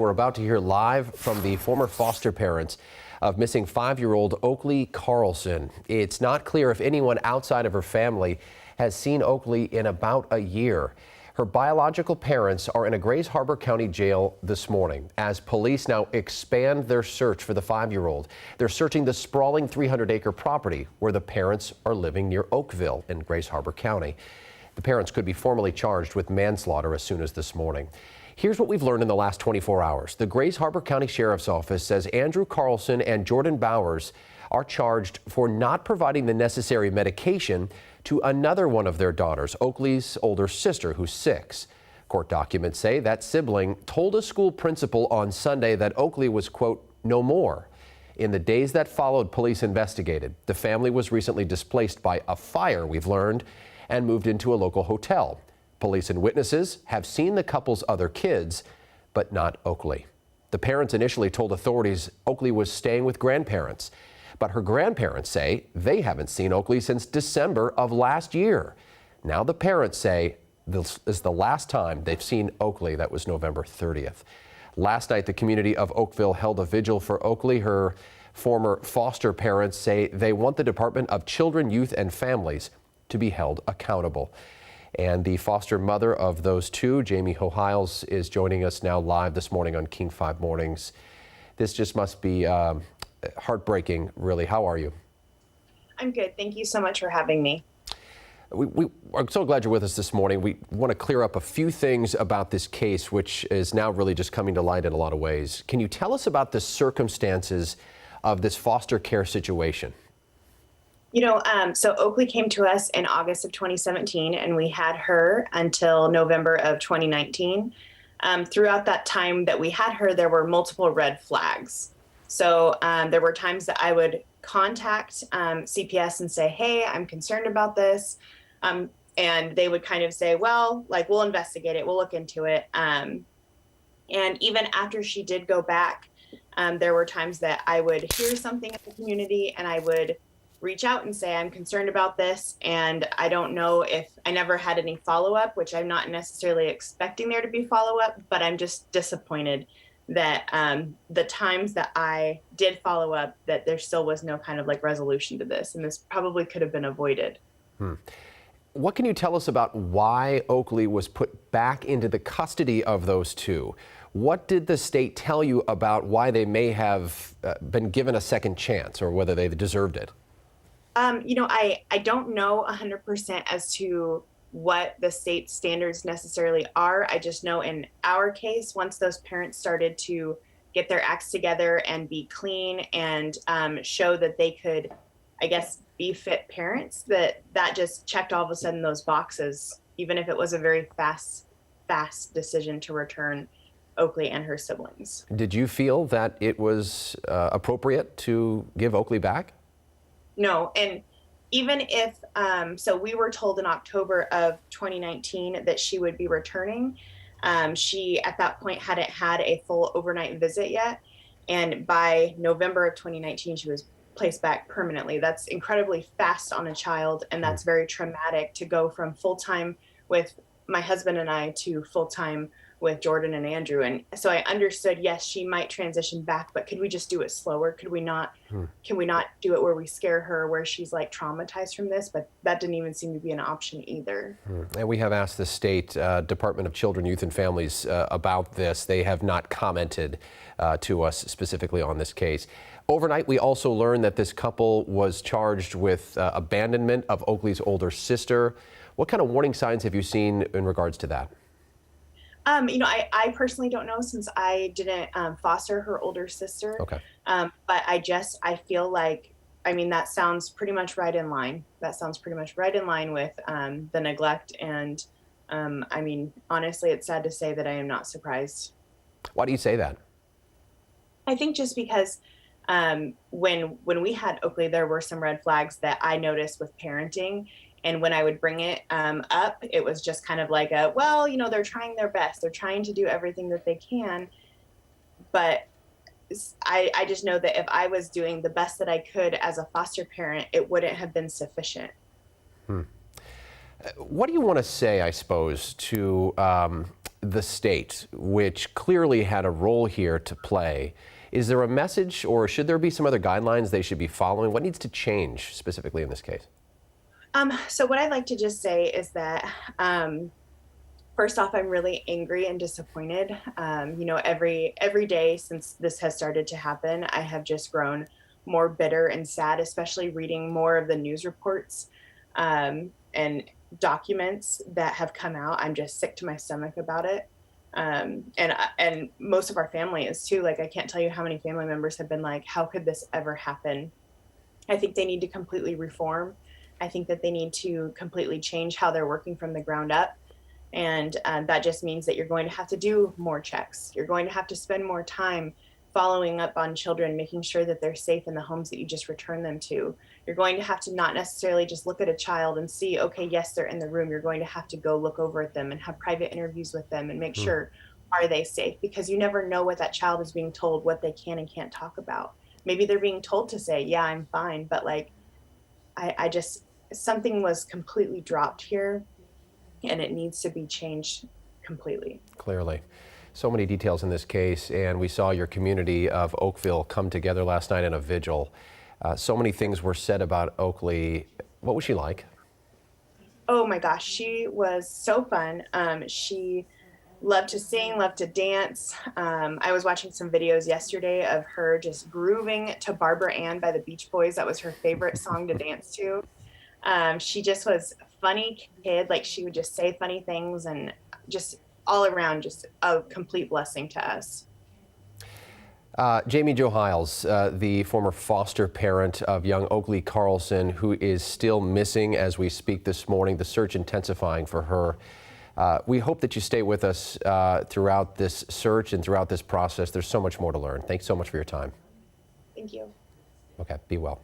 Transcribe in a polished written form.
We're about to hear live from the former foster parents of missing 5-year-old Oakley Carlson. It's not clear if anyone outside of her family has seen Oakley in about a year. Her biological parents are in a Grays Harbor County jail this morning as police now expand their search for the 5-year-old. They're searching the sprawling 300-acre property where the parents are living near Oakville in Grays Harbor County. The parents could be formally charged with manslaughter as soon as this morning. Here's what we've learned in the last 24 hours. The Grays Harbor County Sheriff's Office says Andrew Carlson and Jordan Bowers are charged for not providing the necessary medication to another one of their daughters, Oakley's older sister, who's 6. Court documents say that sibling told a school principal on Sunday that Oakley was, quote, no more. In the days that followed, police investigated. The family was recently displaced by a fire, we've learned, and moved into a local hotel. Police and witnesses have seen the couple's other kids, but not Oakley. The parents initially told authorities Oakley was staying with grandparents, but her grandparents say they haven't seen Oakley since December of last year. Now the parents say this is the last time they've seen Oakley. That was November 30th. Last night, the community of Oakville held a vigil for Oakley. Her former foster parents say they want the Department of Children, Youth, and Families to be held accountable. And the foster mother of those two, Jo Hiles, is joining us now live this morning on King 5 Mornings. This just must be heartbreaking, really. How are you? I'm good. Thank you so much for having me. I'm so glad you're with us this morning. We want to clear up a few things about this case, which is now really just coming to light in a lot of ways. Can you tell us about the circumstances of this foster care situation? So Oakley came to us in August of 2017, and we had her until November of 2019. Throughout that time that we had her, there were multiple red flags. So there were times that I would contact CPS and say, hey, I'm concerned about this. And they would kind of say, well, we'll investigate it. We'll look into it. And even after she did go back, there were times that I would hear something in the community and I would reach out and say, I'm concerned about this. And I don't know if I never had any follow-up, which I'm not necessarily expecting there to be follow-up, but I'm just disappointed that the times that I did follow up, that there still was no kind of resolution to this. And this probably could have been avoided. What can you tell us about why Oakley was put back into the custody of those two? What did the state tell you about why they may have been given a second chance or whether they deserved it? I don't know 100% as to what the state standards necessarily are. I just know in our case, once those parents started to get their acts together and be clean and show that they could, I guess, be fit parents, that just checked all of a sudden those boxes, even if it was a very fast decision to return Oakley and her siblings. Did you feel that it was appropriate to give Oakley back? No, and even if, so we were told in October of 2019 that she would be returning. She, at that point, hadn't had a full overnight visit yet. And by November of 2019, she was placed back permanently. That's incredibly fast on a child, and that's very traumatic to go from full-time with my husband and I to full-time with Jordan and Andrew. And so I understood, yes, she might transition back, but could we just do it slower? Could we not, can we not do it where we scare her, where she's traumatized from this? But that didn't even seem to be an option either. And we have asked the state Department of Children, Youth and Families about this. They have not commented to us specifically on this case. Overnight, we also learned that this couple was charged with abandonment of Oakley's older sister. What kind of warning signs have you seen in regards to that? I personally don't know, since I didn't foster her older sister. Okay. But I feel that sounds pretty much right in line. That sounds pretty much right in line with the neglect. And honestly, it's sad to say that I am not surprised. Why do you say that? I think just because when we had Oakley, there were some red flags that I noticed with parenting. And when I would bring it up, it was just kind of they're trying their best. They're trying to do everything that they can. But I just know that if I was doing the best that I could as a foster parent, it wouldn't have been sufficient. What do you want to say, I suppose, to the state, which clearly had a role here to play. Is there a message, or should there be some other guidelines they should be following? What needs to change specifically in this case? So what I'd like to just say is that, first off, I'm really angry and disappointed. Every day since this has started to happen, I have just grown more bitter and sad, especially reading more of the news reports and documents that have come out. I'm just sick to my stomach about it. And most of our family is too. Like, I can't tell you how many family members have been like, how could this ever happen? I think they need to completely reform. I think that they need to completely change how they're working from the ground up. And that just means that you're going to have to do more checks. You're going to have to spend more time following up on children, making sure that they're safe in the homes that you just return them to. You're going to have to not necessarily just look at a child and see, okay, yes, they're in the room. You're going to have to go look over at them and have private interviews with them and make sure, are they safe? Because you never know what that child is being told, what they can and can't talk about. Maybe they're being told to say, yeah, I'm fine. But like, I just, something was completely dropped here, and it needs to be changed completely. Clearly. So many details in this case, and we saw your community of Oakville come together last night in a vigil. So many things were said about Oakley. What was she like? Oh my gosh, she was so fun. She loved to sing, loved to dance. I was watching some videos yesterday of her just grooving to Barbara Ann by the Beach Boys. That was her favorite song to dance to. She just was a funny kid. Like, she would just say funny things, and just all around just a complete blessing to us. Jo Hiles, the former foster parent of young Oakley Carlson, who is still missing as we speak this morning, the search intensifying for her. We hope that you stay with us throughout this search and throughout this process. There's so much more to learn. Thanks so much for your time. Thank you. Okay, be well.